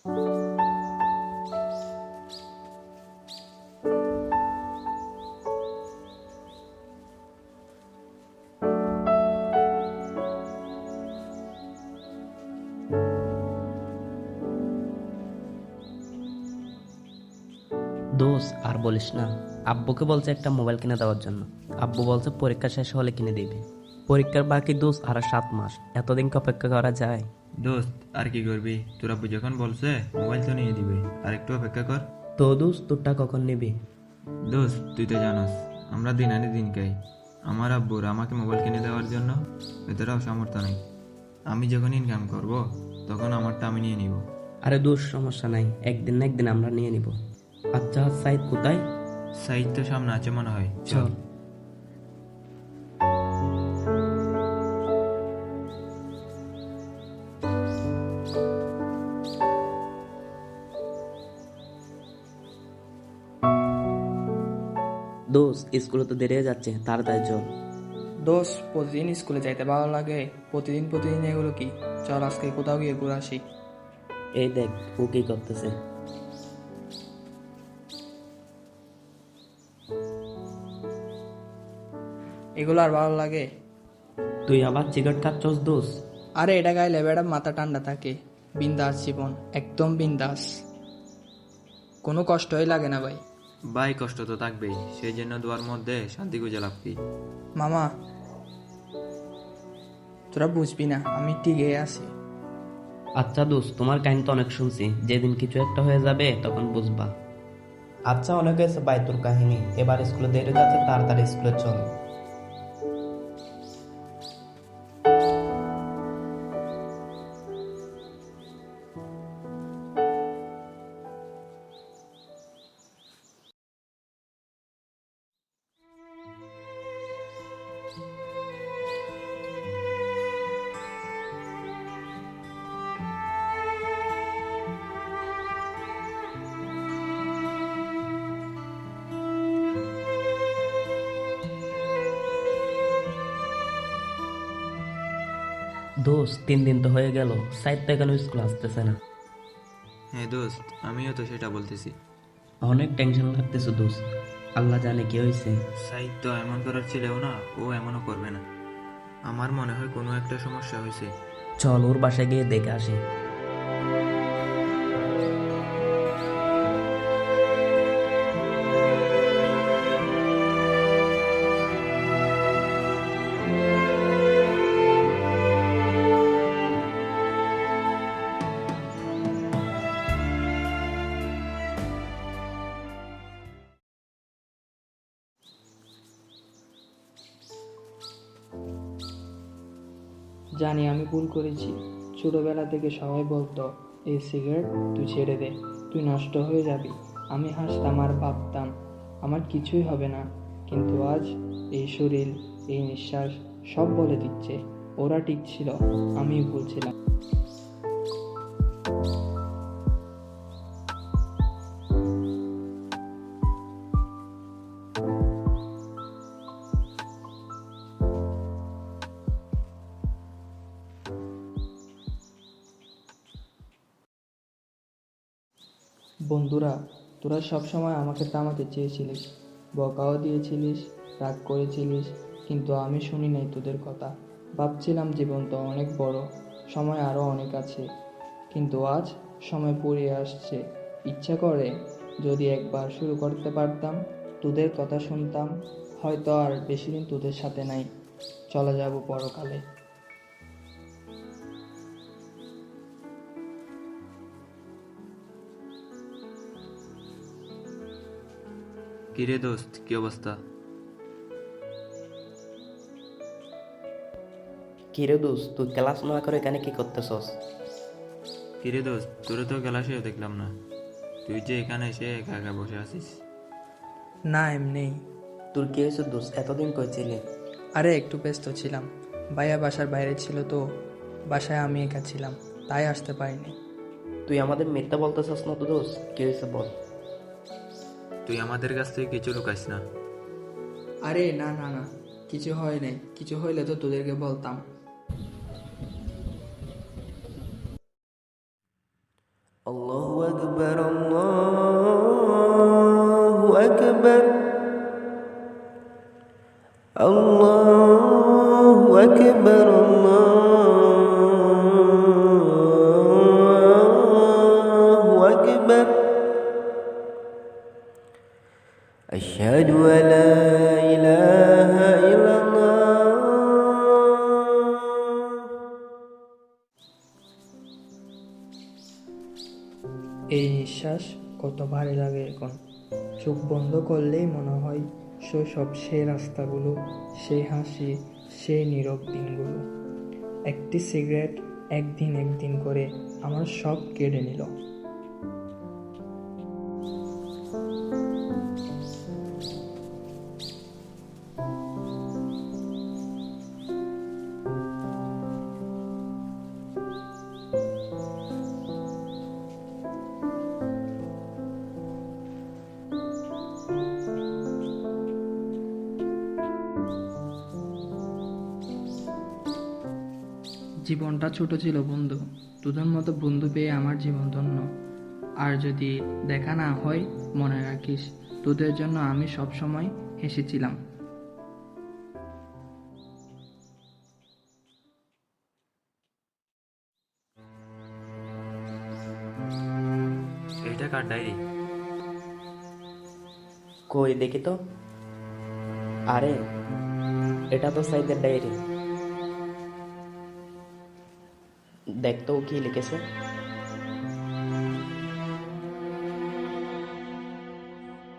দোষ আর বলিস না, আব্বুকে বলছে একটা মোবাইল কিনে দেওয়ার জন্য। আব্বু বলছে পরীক্ষা শেষ হলে কিনে দিবে। পরীক্ষার বাকি দোষ আর 7 মাস, এতদিন কি অপেক্ষা করা যায়? দোস্ত আর কি করবি, তোর আব্বু যখন বলছে মোবাইল তো নিয়ে দিবে, আর একটু অপেক্ষা কর। তো দোষ তোরটা কখন নিবি? দোস্ত তুই তো জানোস আমরা দিন আনি দিন খাই। আমার আব্বুর আমাকে মোবাইল কিনে দেওয়ার জন্য এতটাও সামর্থ্য নেই। আমি যখন ইনকাম করব তখন আমারটা আমি নিয়ে নিব। আরে দোষ সমস্যা নাই, একদিন না একদিন আমরা নিয়ে নিব। আচ্ছা সাইদ কোথায়? সাইড তো সামনে আছে মনে হয়, চল। চল। দোষ স্কুলে তো দেরি হয়ে যাচ্ছে, তাড়াতাড়ি চল। দোষ, প্রতিদিন স্কুলে যাইতে ভালো লাগে? প্রতিদিন প্রতিদিন এগুলো কি? চল আজকে কোথাও গিয়ে ঘুরে আসি। এই দেখ ও কি করতেছে। এগুলো আর ভালো লাগে? তুই আবার সিগারেট খাচ্ছস দোষ? আরে এটা গাইলে বেড়া মাথা ঠান্ডা থাকে। বিন্দাস জীবন, একদম বিন্দাস, কোনো কষ্টই লাগে না ভাই। ভাই কষ্ট তো থাকবেই, সেই জন্য দুয়ার মধ্যে শান্তি খুঁজে লাভ কি? মামা, তোরা বুঝবি না, আমি টিকে আছি। আচ্ছা দোষ, তোমার কাহিনী তো অনেক শুনছি, যেদিন কিছু একটা হয়ে যাবে তখন বুঝবা। আচ্ছা অনেক হয়েছে ভাই তোর কাহিনী, এবার স্কুলে দেরি যাচ্ছে, তাড়াতাড়ি স্কুলে চল। দোষ 3 দিন তো হয়ে গেল, সাইড তো এখানে স্কুল আসতেছে না। হ্যাঁ দোস্ত, আমিও তো সেটা বলতেছি। অনেক টেনশন লাগতেছে দোষ, আল্লাহ জানে কি হয়েছে। সাইদ তো এমন করার ছিলেও না, ও এমনও করবে না। আমার মনে হয় কোনো একটা সমস্যা হয়েছে। চল ওর বাসায় গিয়ে দেখে আসি। জানি আমি ভুল করেছি। ছোটবেলা থেকে সবাই বলতো, এই সিগারেট তুই ছেড়ে দে, তুই নষ্ট হয়ে যাবি। আমি হাসতাম আর ভাবতাম আমার কিছুই হবে না। কিন্তু আজ এই শরীর, এই নিঃশ্বাস সব বলে দিচ্ছে ওরা ঠিক ছিল, আমি ভুল ছিলাম। বন্ধুরা, তোরা সবসময় আমাকে থামাতে চেয়েছিলিস, বকাও দিয়েছিলিস, রাগ করেছিলিস, কিন্তু আমি শুনি নাই তোদের কথা। ভাবছিলাম জীবন তো অনেক বড়, সময় আরও অনেক আছে। কিন্তু আজ সময় ফুরিয়ে আসছে। ইচ্ছা করে যদি একবার শুরু করতে পারতাম, তোদের কথা শুনতাম, হয়তো আর বেশি দিন তোদের সাথে নাই, চলে যাব পরকালে। কিরে দোস্ত, কি অবস্থা? কিরে দোষ, তুই ক্লাস না করে এখানে কি করতেছস? কিরে দোস্ত, তোরে তো ক্লাসেও দেখলাম না, তুই যে এখানে এসে একা একা বসে আছিস। না এমনি। তোর কি হয়েছে দোষ, এতদিন কই ছিলি? আরে একটু ব্যস্ত ছিলাম, ভাইয়া বাসার বাইরে ছিল তো, বাসায় আমি একা ছিলাম, তাই আসতে পারিনি। তুই আমাদের মিথ্যা বলতেছস না তো দোষ, কি হয়েছে বল। তুই আমাদের কাছ থেকে কিছু লুকাইস না। আরে না না না, কিছু হয় নাই, কিছু হইলে তো তোদেরকে বলতাম। الله أكبر الله أكبر الله أكبر الله أكبر أشهد أن لا إله إلا الله এই নিঃশ্বাস কত ভারী লাগে এখন। চোখ বন্ধ করলেই মনে হয় শৈশব, সেই রাস্তাগুলো, সেই হাসি, সেই নীরব দিনগুলো। একটি সিগারেট একদিন একদিন করে আমার সব কেড়ে নিল। জীবনটা ছোট ছিল বন্ধু, তোদের মতো বন্ধু পেয়ে আমার জীবন ধন্য। আর যদি দেখা না হয় মনে রাখিস, তোদের জন্য আমি সব সময় হেসেছিলাম। এইটা কার ডায়েরি? কই দেখি তো। আরে, এটা তো সাইদের ডায়েরি। দেখ তো ও কি লিখেছে।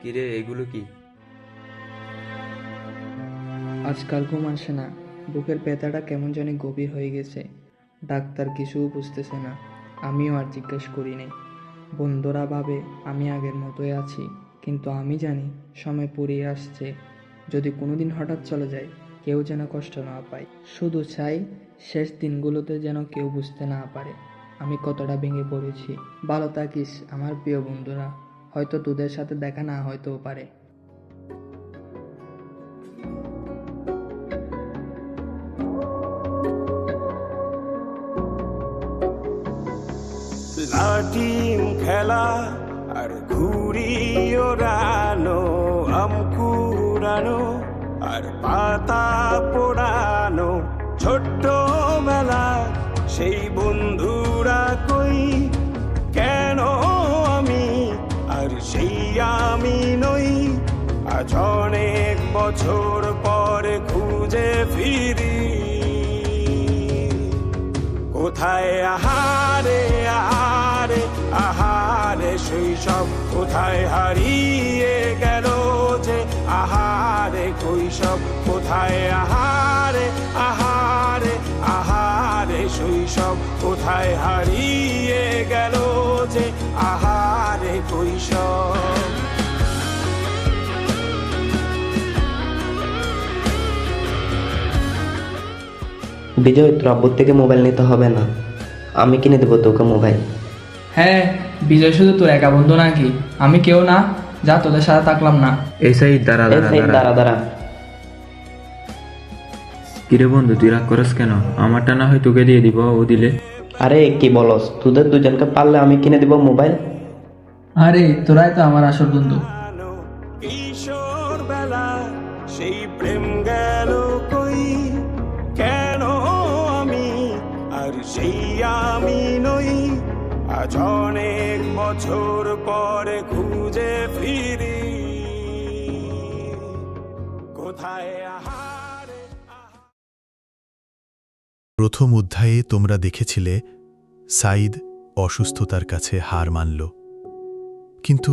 কিরে, এগুলো কি? আজকাল ঘুম আসে না, বুকের ব্যথাটা কেমন জানি গভীর হয়ে গেছে। ডাক্তার কিছুও বুঝতেছে না, আমিও আর জিজ্ঞেস করি নাই। বন্ধুরা ভাবে আমি আগের মতোই আছি, কিন্তু আমি জানি সময় পুরিয়ে আসছে। যদি কোনোদিন হঠাৎ চলে যায়, কেউ যেন কষ্ট না পায়। শুধু চাই শেষ দিনগুলোতে যেন কেউ বুঝতে না পারে আমি কতটা ভেঙে পড়েছি। ভালো থাকিস আমার প্রিয় বন্ধুরা, হয়তো তোদের সাথে দেখা না হয়তেও পারে। লাটিম খেলা আর ঘুড়ি ওড়ানো, আম কুড়ানো আর পাতা পোড়ানো, ছোট্টবেলা সেই বন্ধুরা কই, কেন আমি আর সেই আমি নই। আজ অনেক বছর পরে খুঁজে ফিরি, কোথায় আহারে আহারে আহারে শৈশব, কোথায় হারিয়ে গেল যে আহারে কৈশব, কোথায় আহারে আহারে আহারে শৈশব, কোথায় হারিয়ে গেল যে আহারে কৈশব। বিজয়, তোর আব্বুর থেকে মোবাইল নিতে হবে না, আমি কিনে দেবো তোকে মোবাইল। হ্যাঁ, বিজয় শুধু তোর একা বন্ধু নাকি? আমি কেউ না, যা তোদের সাথে থাকলাম না। এই সাইদ, দাঁড়া এই দাঁড়া সাইদ, দাঁড়া। দাঁড়া দাঁড়া। কিরে বন্ধু, তুই রাগ করস কেন? আমারটা না হয় তোকে দিয়ে দিব, ও দিলে। আরে কি বলস, তোদের দুজনকে পারলে আমি কিনে দিব মোবাইল। আরে তোরাই তো আমার আসল বন্ধু। কিশোর বেলা সেই প্রেম গেল কই, কেন আমি আর সেই আমি নই। আজ অনেক বছর পরে খুঁজে ফিরি, কোথায় আহারে। প্রথম অধ্যায়ে তোমরা দেখেছিলে সাইদ অসুস্থতার কাছে হার মানল। কিন্তু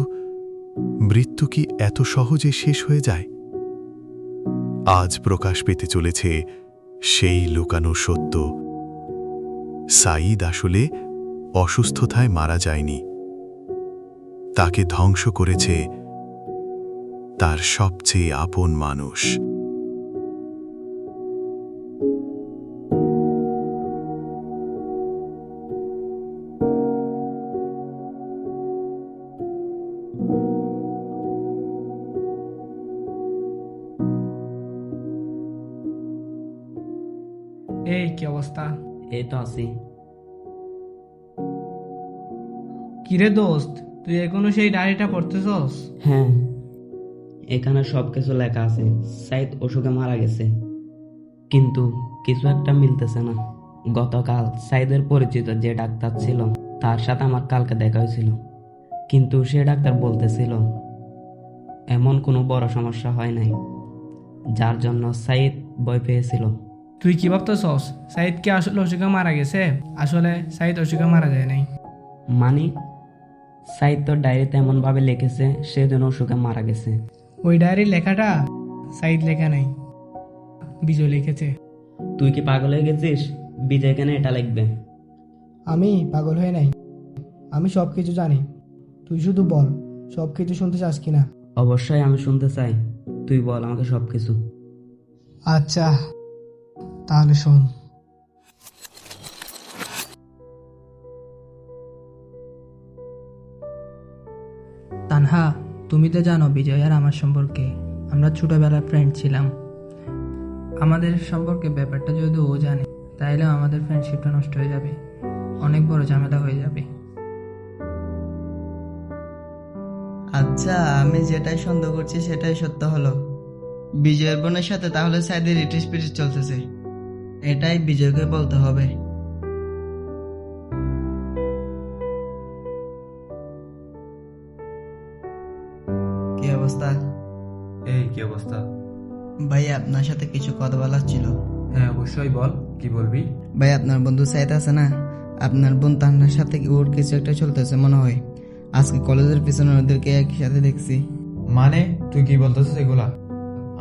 মৃত্যু কি এত সহজে শেষ হয়ে যায়? আজ প্রকাশ পেতে চলেছে সেই লুকানো সত্য। সাইদ আসলে অসুস্থতায় মারা যায়নি, তাকে ধ্বংস করেছে তার সবচেয়ে আপন মানুষ। এই কি অবস্থা? এই তো আছি। কিরে দোস্ত, তুই এখনো সেই ডায়েরিটা পড়তেছস? হ্যাঁ, এখানে সব কিছু লেখা আছে। সাইদ অসুখে মারা গেছে, কিন্তু কিছু একটা মিলতেছে না। গতকাল সাইদের পরিচিত যে ডাক্তার ছিল তার সাথে আমার কালকে দেখা হয়েছিল, কিন্তু সে ডাক্তার বলতেছিল এমন কোনো বড় সমস্যা হয় নাই, যার জন্য সাইদ ভয় পেয়েছিল। তুই কি ভাবতেছস সাইদ কি আসলে অসুখে মারা গেছে? আসলে সাইদ অসুখে মারা যায় নাই। মানে সাইদ তো ডায়েরিতে এমন ভাবে লিখেছে সে যেন অসুখে মারা গেছে। ওই ডায়েরির লেখাটা সাইদ লেখা নাই, বিজয় লিখেছে। তুই কি পাগল হয়ে গেছিস? বিজয় কেন এটা লিখবে? আমি পাগল হয়ে নাই, আমি সব কিছু জানি। তুই শুধু বল, সব কিছু শুনতে চাস কিনা? অবশ্যই আমি শুনতে চাই, তুই বল আমাকে সবকিছু। আচ্ছা, তাহলে শোন। তানহা, তুমি তো জানো বিজয় আর আমার সম্পর্কে, আমরা ছোটবেলার ফ্রেন্ড ছিলাম। আমাদের সম্পর্কে ব্যাপারটা যদি ও জানে তাহলে আমাদের ফ্রেন্ডশিপটা নষ্ট হয়ে যাবে, অনেক বড় ঝামেলা হয়ে যাবে। আচ্ছা, আমি যেটাই সন্দেহ করছি সেটাই সত্য হলো। বিজয়ের বোনের সাথে তাহলে সাইদের ইটিস পিটিস চলতেছে, এটাই বিজয়কে বলতে হবে। কি অবস্থা? এই কি অবস্থা? ভাই, আপনার সাথে কিছু কথা বলার ছিল। হ্যাঁ অবশ্যই, বল কি বলবি। ভাই, আপনার বন্ধু সাইদ আছে না, আপনার বোন তান্নার সাথে ওর কিছু একটা চলতেছে মনে হয়। আজকে কলেজের পিছনে ওদেরকে একসাথে দেখছি। মানে তুই কি বলতেছিস এগুলা?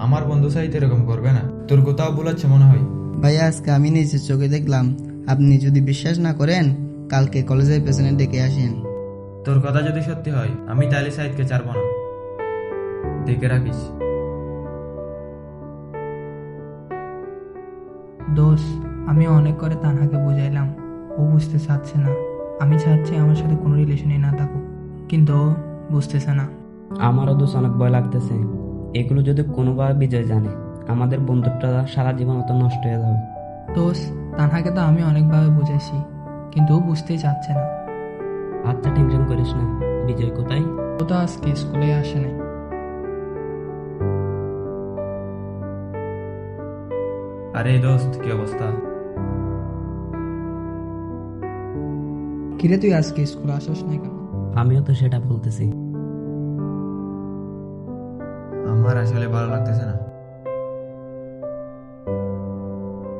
আমার বন্ধু সাইদ এরকম করবে না, তোর কোথাও বলাচ্ছে মনে হয়। ভাইয়া, আজকে আমি নিজের চোখে দেখলাম। আপনি যদি বিশ্বাস না করেন কালকে কলেজের পেছনে ডেকে আসেন। তোর কথা যদি সত্যি হয় আমি তাহলে সাইদকে ছাড়বো না, দেখে রাখিস। দোষ, আমি অনেক করে তানহাকে বুঝাইলাম, ও বুঝতে চাচ্ছে না। আমি চাচ্ছি আমার সাথে কোনো রিলেশনই না থাকুক, কিন্তু ও বুঝতেছে না। আমারও দোষ অনেক ভয় লাগতেছে। এগুলো যদি কোনোভাবে বিজয় জানে আমাদের বন্ধুত্বটা সারা জীবন অত নষ্ট হয়ে যাবে। দোষ, তানহাকে তো আমি অনেকভাবে বুঝাইছি, কিন্তু ও বুঝতেই চাচ্ছে না। আচ্ছা, টেনশন করিস না। বিজয় কোথায়? ও তো আজকে স্কুলে আসে নাই। আরে দোস্ত, কি অবস্থা? কিরে, তুই আজকে স্কুলে আসিস নাই কেন? আমিও তো সেটা বলতেছি। আমার আসলে ভালো লাগতেছে না।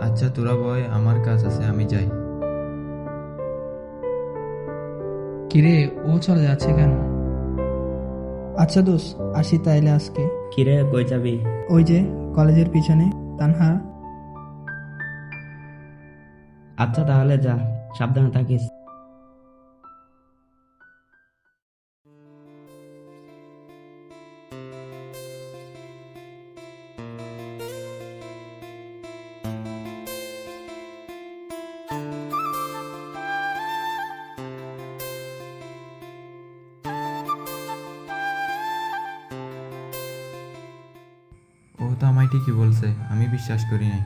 আচ্ছা তোরা বয়, আমার কাজ আছে, আমি যাই। কিরে, ও চলে যাচ্ছে কেন? আচ্ছা দোষ, আসি তাইলে আজকে। কিরে, কই যাবি? ওই যে কলেজের পিছনে। তানহা, আচ্ছা তাহলে যা, সাবধানে থাকিস। ও তো আমায় ঠিকই বলছে, আমি বিশ্বাস করি নাই।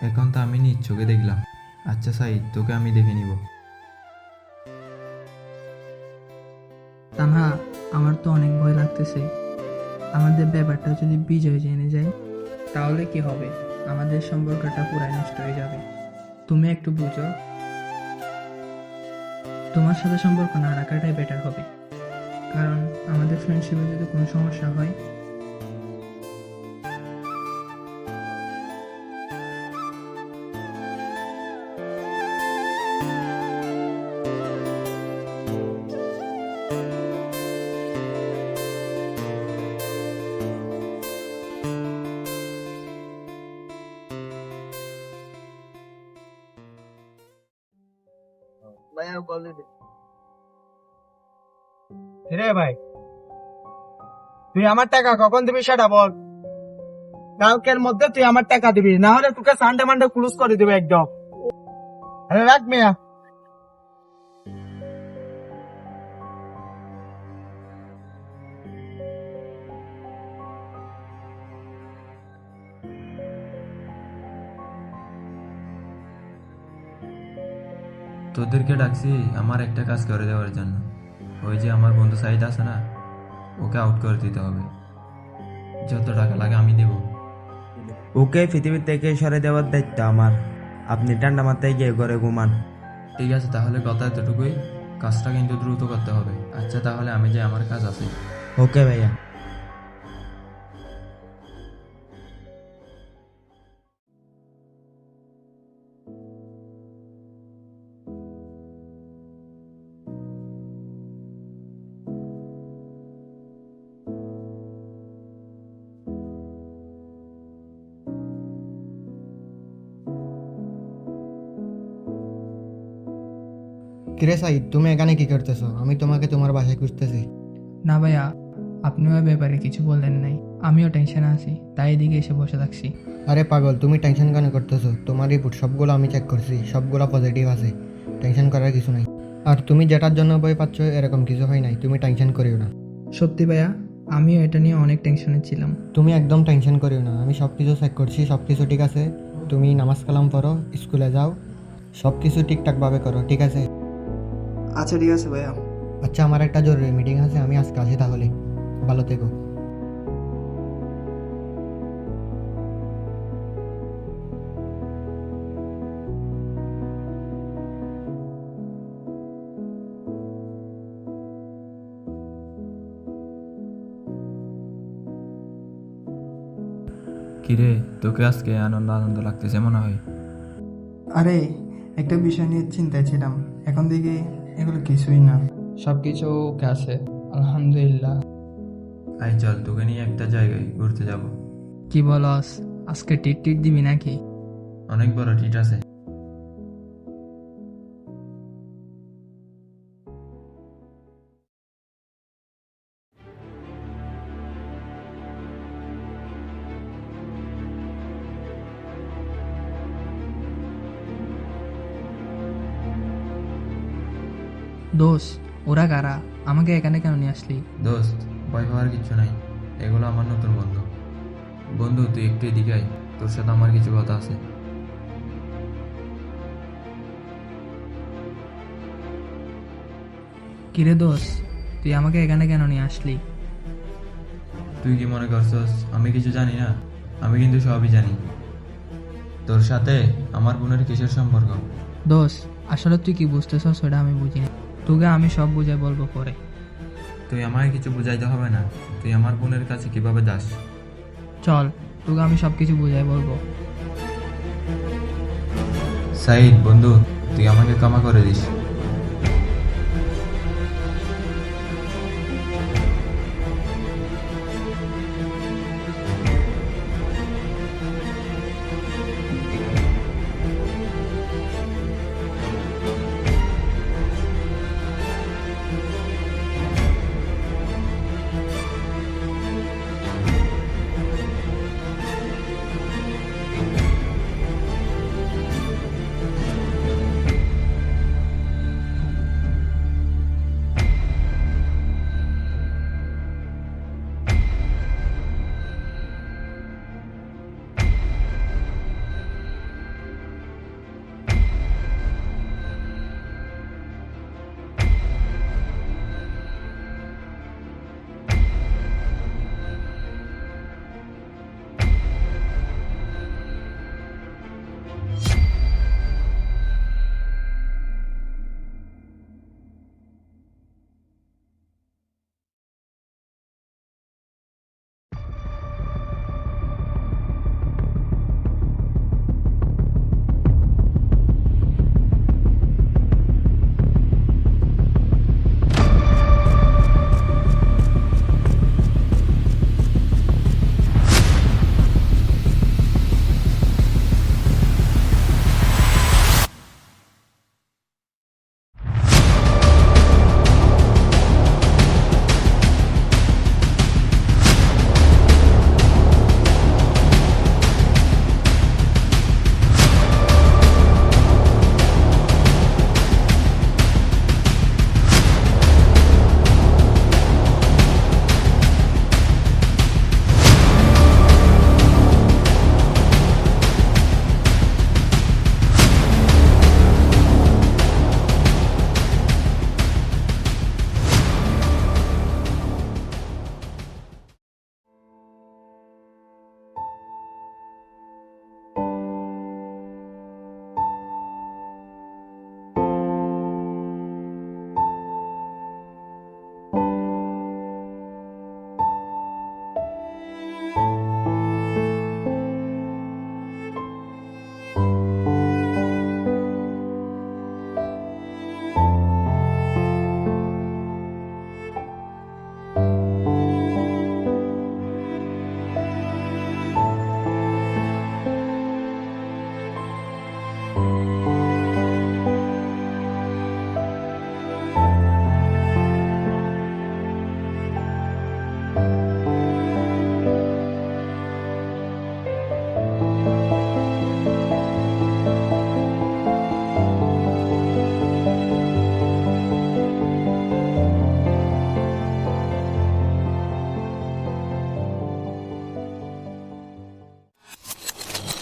এখন তো আমি নিজ চোখে দেখলাম। আচ্ছা সাইদ, তোকে আমি দেখে নিব। তানহা, আমার তো অনেক ভয় লাগতেছে। আমাদের ব্যাপারটা যদি বিজয় জেনে যায় তাহলে কি হবে? আমাদের সম্পর্কটা পুরাই নষ্ট হয়ে যাবে। তুমি একটু বুঝো, তোমার সাথে সম্পর্ক না রাখাটাই বেটার হবে, কারণ আমাদের ফ্রেন্ডশিপে যদি কোনো সমস্যা হয়। ভাইয়া কল দিতে। রে ভাই, তুই আমার টাকা কখন দিবি সেটা বল। কালকের মধ্যে তুই আমার টাকা দিবি, না হলে তোকে সানডে মানডে ক্লোজ করে দিবে একদম। আরে রাখ মিয়া। তোদেরকে ডাকছি আমার একটা কাজ করে দেওয়ার জন্য। ওই যে আমার বন্ধু সাইদ আছে না, ওকে আউট করে দিতে হবে। যত টাকা লাগে আমি দেব। ওকে পৃথিবী থেকে সরে দেওয়ার দায়িত্ব আমার। আপনি ঠান্ডা মাথায় গিয়ে ঘরে ঘুমান। ঠিক আছে, তাহলে কথা এতটুকুই, কাজটা কিন্তু দ্রুত করতে হবে। আচ্ছা তাহলে আমি যাই, আমার কাজ আছে। ওকে ভাইয়া। কিরে সাইদ, তুমি এখানে কি করতেছো? আমি তোমাকে তোমার বাসায় খুঁজতেছি। না ভাইয়া, আপনিও এ ব্যাপারে কিছু বললেন নাই, আমিও টেনশনে আছি, তাই এদিকে এসে বসে থাকছি। আরে পাগল, তুমি টেনশন কেন করতেছো? তোমার রিপোর্ট সবগুলো আমি চেক করছি, সবগুলো পজিটিভ আছে, টেনশন করার কিছু নাই। আর তুমি যেটার জন্য ভয় পাচ্ছ এরকম কিছু হয় নাই, তুমি টেনশন করিও না। সত্যি ভাইয়া, আমিও এটা নিয়ে অনেক টেনশনে ছিলাম। তুমি একদম টেনশন করিও না, আমি সব কিছু চেক করছি, সব কিছু ঠিক আছে। তুমি নামাজ কালাম পড়ো, স্কুলে যাও, সব কিছু ঠিকঠাকভাবে করো, ঠিক আছে? আচ্ছা ঠিক আছে ভাইয়া। আচ্ছা, আমার একটা জরুরি মিটিং আছে, আমি আজকে আসি তাহলে। ভালো থেকো। কিরে, তোকে আজকে আনন্দ আনন্দ লাগতেছে মনে হয়। আরে একটা বিষয় নিয়ে চিন্তায় ছিলাম, এখন দেখি এগুলো কিছুই না। সব কিছু ওকে আছে, আলহামদুলিল্লাহ। আই চল, তোকে নিয়ে একটা জায়গায় ঘুরতে যাব। কি বলস, আজকে টিট টিট দিবি নাকি? অনেক বড় ট্রিট আছে। দোষ, ওরা কারা? আমাকে এখানে কেন নিয়ে আসলি? দোস্ত, ভয় পাওয়ার কিছু নাই, এগুলো আমার নতুন বন্ধু। বন্ধু তুই একটু এদিকে আয়, তোর সাথে আমার কিছু কথা আছে। কিরে দোষ, তুই আমাকে এখানে কেন নিয়ে আসলি? তুই কি মনে করছস আমি কিছু জানি না? আমি কিন্তু সবই জানি। তোর সাথে আমার বোনের কিসের সম্পর্ক? দোষ, আসলে তুই কি বুঝতেছস সেটা আমি বুঝিনি, তোকে আমি সব বুঝাই বলবো পরে। তুই আমায় কিছু বুঝাইতে হবে না, তুই আমার বোনের কাছে কিভাবে যাস। চল, তোকে আমি সব কিছু বুঝাই বলবো। সাইদ বন্ধু, তুই আমাকে ক্ষমা করে দিস।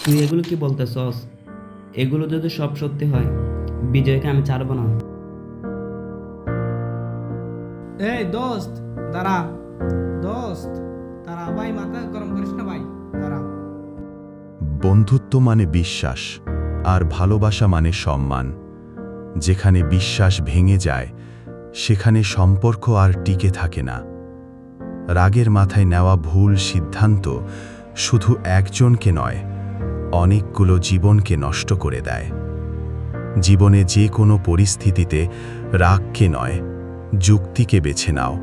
তুই এগুলো কি বলতেছস? এগুলো যদি সব সত্যি হয়, বিজয়কে আমি ছাড়বো না। এই দোস্ত দাঁড়া, দোস্ত দাঁড়া ভাই, মাথা গরম করিস না ভাই, দাঁড়া। বন্ধুত্ব মানে বিশ্বাস, আর ভালোবাসা মানে সম্মান। যেখানে বিশ্বাস ভেঙে যায়, সেখানে সম্পর্ক আর টিকে থাকে না। রাগের মাথায় নেওয়া ভুল সিদ্ধান্ত শুধু একজনকে নয়, অনেকগুলো জীবনকে নষ্ট করে দেয়। জীবনে যে কোনো পরিস্থিতিতে রাগকে নয়, যুক্তিকে বেছে নাও।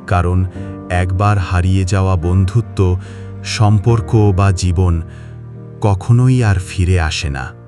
কারণ একবার হারিয়ে যাওয়া বন্ধুত্ব, সম্পর্ক বা জীবন কখনোই আর ফিরে আসে না।